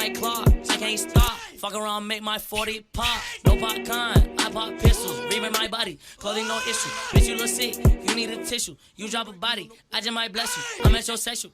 like Clark, I can't stop. Fuck around, make my 40 pop. No popcorn, I pop pistols. Reaming my body, clothing no issue. Bitch, you look sick, you need a tissue. You drop a body, I just might bless you. I'm metrosexual.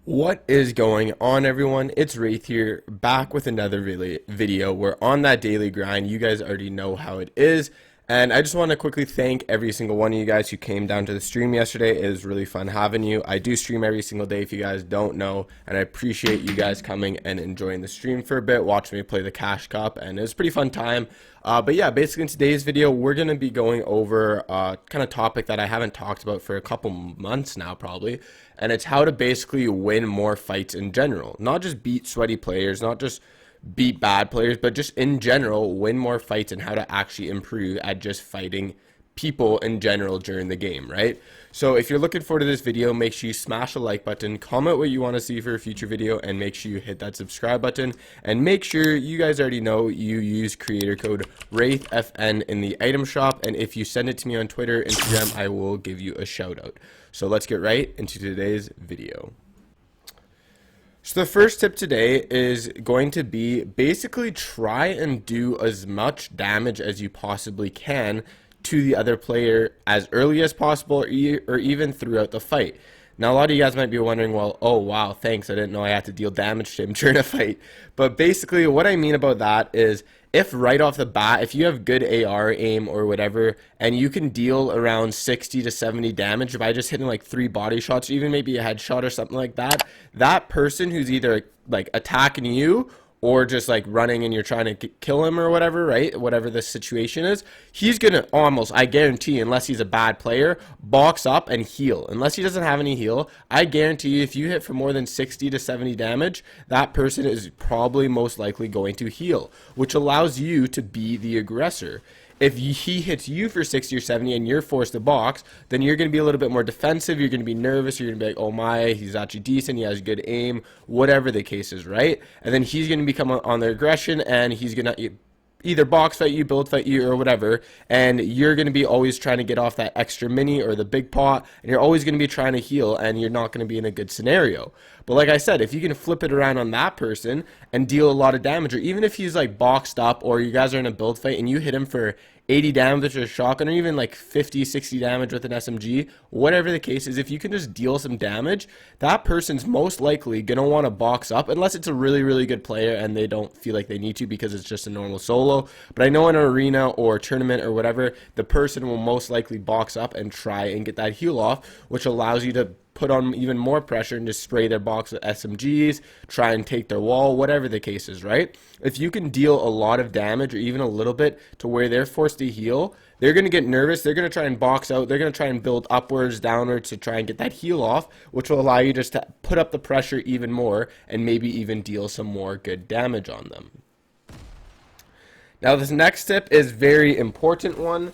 What is going on, everyone? It's Wraith here, back with another video. We're on that daily grind. You guys already know how it is. And I just want to quickly thank every single one of you guys who came down to the stream yesterday. It was really fun having you. I do stream every single day if you guys don't know. And I appreciate you guys coming and enjoying the stream for a bit, watching me play the Cash Cup. And it was a pretty fun time. But yeah, basically in today's video, we're going to be going over a kind of topic that I haven't talked about for a couple months now probably. And it's how to basically win more fights in general. Not just beat sweaty players, not just beat bad players, but just in general win more fights and how to actually improve at just fighting people in general during the game, right? So if you're looking forward to this video, make sure you smash the like button, comment what you want to see for a future video, and make sure you hit that subscribe button. And make sure you guys already know you use creator code WraithFN in the item shop, and if you send it to me on Twitter, Instagram, I will give you a shout out. So let's get right into today's video. So the first tip today is going to be basically try and do as much damage as you possibly can to the other player as early as possible or even throughout the fight. Now a lot of you guys might be wondering, well, oh wow, thanks, I didn't know I had to deal damage to him during a fight. But basically what I mean about that is if right off the bat, if you have good AR aim or whatever, and you can deal around 60 to 70 damage by just hitting like 3 body shots, or even maybe a headshot or something like that, that person who's either like attacking you or just like running and you're trying to kill him or whatever, right? Whatever the situation is, he's gonna almost, I guarantee, unless he's a bad player, box up and heal. Unless he doesn't have any heal, I guarantee you if you hit for more than 60 to 70 damage, that person is probably most likely going to heal, which allows you to be the aggressor. If he hits you for 60 or 70 and you're forced to box, then you're going to be a little bit more defensive. You're going to be nervous. You're going to be like, oh my, he's actually decent. He has good aim, whatever the case is, right? And then he's going to become on the aggression and he's going to either box fight you, build fight you, or whatever. And you're going to be always trying to get off that extra mini or the big pot. And you're always going to be trying to heal and you're not going to be in a good scenario. But like I said, if you can flip it around on that person and deal a lot of damage, or even if he's like boxed up or you guys are in a build fight and you hit him for 80 damage with a shotgun or even like 50, 60 damage with an SMG, whatever the case is, if you can just deal some damage, that person's most likely going to want to box up unless it's a really, really good player and they don't feel like they need to because it's just a normal solo. But I know in an arena or tournament or whatever, the person will most likely box up and try and get that heal off, which allows you to put on even more pressure and just spray their box with SMGs, try and take their wall, whatever the case is, right? If you can deal a lot of damage or even a little bit to where they're forced to heal, they're going to get nervous, they're going to try and box out, they're going to try and build upwards, downwards to try and get that heal off, which will allow you just to put up the pressure even more and maybe even deal some more good damage on them. Now this next tip is a very important one.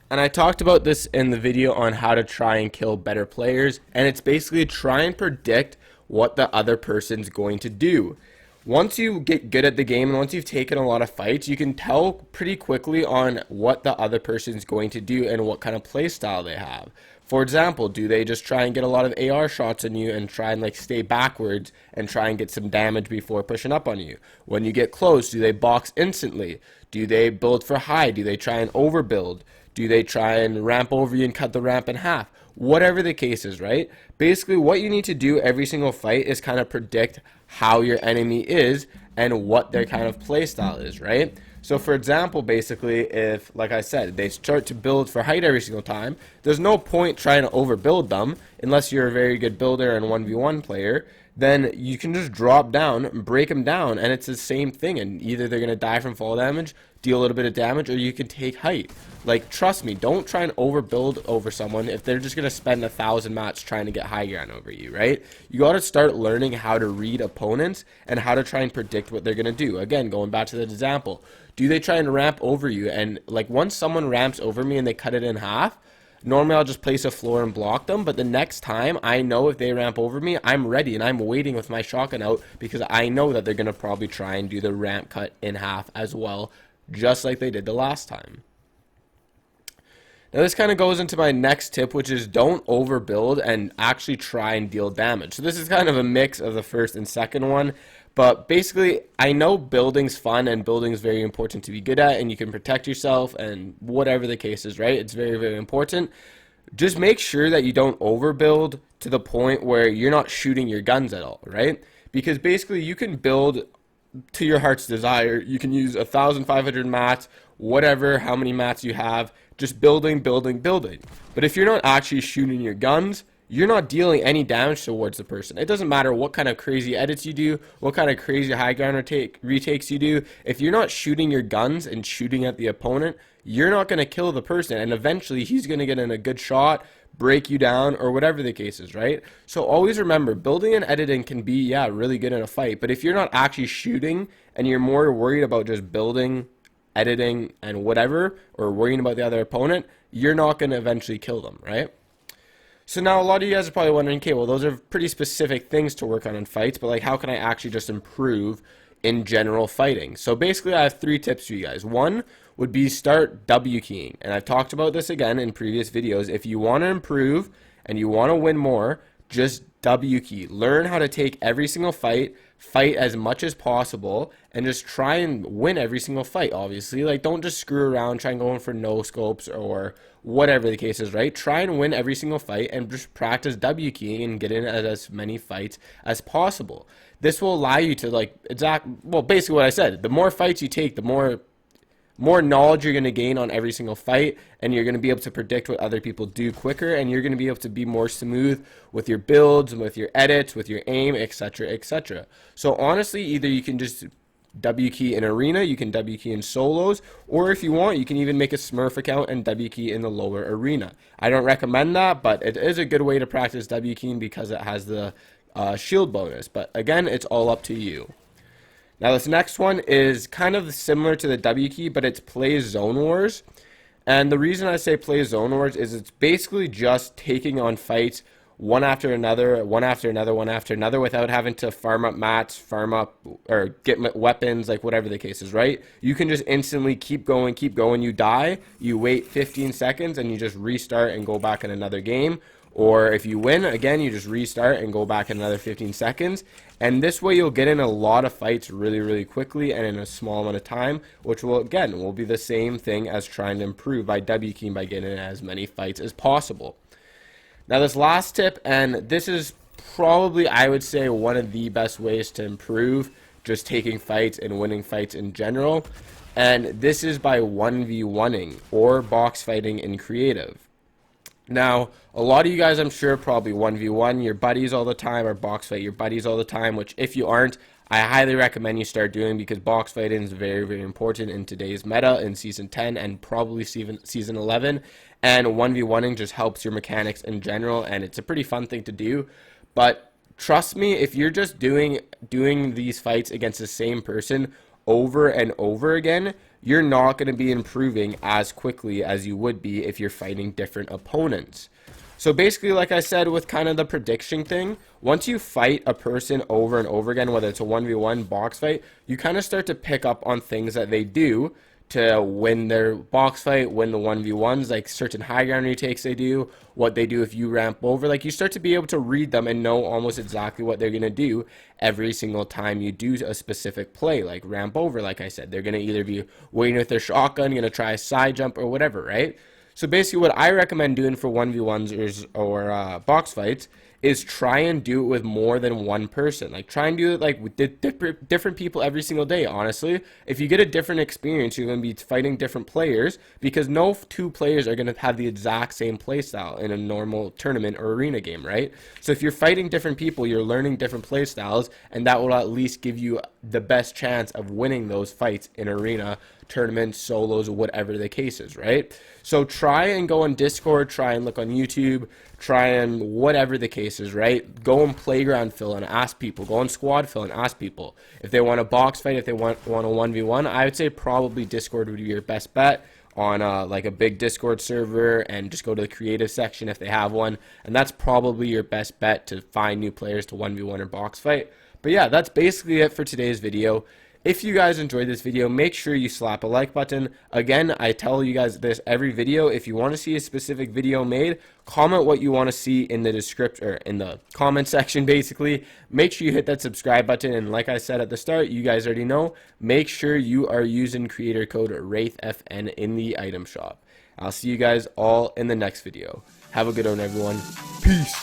And I talked about this in the video on how to try and kill better players, and it's basically try and predict what the other person's going to do. Once you get good at the game and once you've taken a lot of fights, you can tell pretty quickly on what the other person's going to do and what kind of play style they have. For example, do they just try and get a lot of AR shots on you and try and like stay backwards and try and get some damage before pushing up on you? When you get close, do they box instantly? Do they build for high? Do they try and overbuild? Do they try and ramp over you and cut the ramp in half? Whatever the case is, right? Basically, what you need to do every single fight is kind of predict how your enemy is and what their kind of play style is, right? So for example, basically, if, like I said, they start to build for height every single time, there's no point trying to overbuild them unless you're a very good builder and 1v1 player. Then you can just drop down, break them down, and it's the same thing. And either they're going to die from fall damage, deal a little bit of damage, or you can take height. Like, trust me, don't try and overbuild over someone if they're just going to spend 1,000 mats trying to get high ground over you, right? You got to start learning how to read opponents and how to try and predict what they're going to do. Again, going back to the example, do they try and ramp over you? And like once someone ramps over me and they cut it in half, normally I'll just place a floor and block them, but the next time I know if they ramp over me, I'm ready and I'm waiting with my shotgun out because I know that they're going to probably try and do the ramp cut in half as well, just like they did the last time. Now this kind of goes into my next tip, which is don't overbuild and actually try and deal damage. So this is kind of a mix of the first and second one, but basically I know building's fun and building's very important to be good at, and you can protect yourself and whatever the case is, right? It's very, very important. Just make sure that you don't overbuild to the point where you're not shooting your guns at all, right? Because basically you can build to your heart's desire. You can use 1,500 mats, whatever, how many mats you have, just building. But if you're not actually shooting your guns, you're not dealing any damage towards the person. It doesn't matter what kind of crazy edits you do, what kind of crazy high ground retakes you do. If you're not shooting your guns and shooting at the opponent, you're not going to kill the person, and eventually he's going to get in a good shot, break you down, or whatever the case is, right? So always remember, building and editing can be, yeah, really good in a fight, but if you're not actually shooting and you're more worried about just building, editing, and whatever, or worrying about the other opponent, you're not going to eventually kill them, right? So now a lot of you guys are probably wondering, okay, well, those are pretty specific things to work on in fights, but like, how can I actually just improve in general fighting? So basically I have 3 tips for you guys. One would be start W keying, and I've talked about this again in previous videos. If you want to improve and you want to win more, just W key. Learn how to take every single fight as much as possible, and just try and win every single fight. Obviously, like, don't just screw around, try and go in for no scopes or whatever the case is, right? Try and win every single fight and just practice W keying and get in at as many fights as possible. This will allow you to, like, basically what I said, the more fights you take, the more knowledge you're going to gain on every single fight, and you're going to be able to predict what other people do quicker, and you're going to be able to be more smooth with your builds, with your edits, with your aim, etc., etc. So honestly, either you can just W key in arena, you can W key in solos, or if you want, you can even make a Smurf account and W key in the lower arena. I don't recommend that, but it is a good way to practice W keying because it has the shield bonus. But again, it's all up to you. Now this next one is kind of similar to the W key, but it's play zone wars. And the reason I say play zone wars is it's basically just taking on fights one after another, without having to farm up mats, farm up, or get weapons, like whatever the case is, right? You can just instantly keep going. You die, you wait 15 seconds, and you just restart and go back in another game. Or if you win, again, you just restart and go back in another 15 seconds. And this way you'll get in a lot of fights really, really quickly and in a small amount of time, which will be the same thing as trying to improve by W keying, by getting in as many fights as possible. Now this last tip, and this is probably, I would say, one of the best ways to improve just taking fights and winning fights in general. And this is by 1v1ing or box fighting in creative. Now, a lot of you guys, I'm sure, probably 1v1 your buddies all the time, or box fight your buddies all the time, which if you aren't, I highly recommend you start doing, because box fighting is very, very important in today's meta in Season 10 and probably Season 11. And 1v1ing just helps your mechanics in general, and it's a pretty fun thing to do. But trust me, if you're just doing these fights against the same person over and over again, you're not going to be improving as quickly as you would be if you're fighting different opponents. So basically, like I said, with kind of the prediction thing, once you fight a person over and over again, whether it's a 1v1 box fight, you kind of start to pick up on things that they do to win their box fight, win the 1v1s, like certain high ground retakes they do, what they do if you ramp over. Like, you start to be able to read them and know almost exactly what they're going to do every single time you do a specific play, like ramp over. Like I said, they're going to either be waiting with their shotgun, going to try a side jump or whatever, right? So basically what I recommend doing for 1v1s or box fights is try and do it with more than one person. Like, try and do it like with different people every single day. Honestly, if you get a different experience, you're going to be fighting different players, because no 2 players are going to have the exact same play style in a normal tournament or arena game, right? So if you're fighting different people, you're learning different play styles, and that will at least give you the best chance of winning those fights in arena, tournaments, solos, whatever the case is, right? So try and go on Discord, try and look on YouTube, try and whatever the case is, right? Go on Playground Fill and ask people. Go on Squad Fill and ask people. If they want a box fight, if they want a 1v1, I would say probably Discord would be your best bet on like a big Discord server, and just go to the creative section if they have one. And that's probably your best bet to find new players to 1v1 or box fight. But yeah, that's basically it for today's video. If you guys enjoyed this video, make sure you slap a like button. Again, I tell you guys this every video. If you want to see a specific video made, comment what you want to see in the description or in the comment section basically. Make sure you hit that subscribe button, and like I said at the start, you guys already know, make sure you are using creator code WraithFN in the item shop. I'll see you guys all in the next video. Have a good one, everyone. Peace.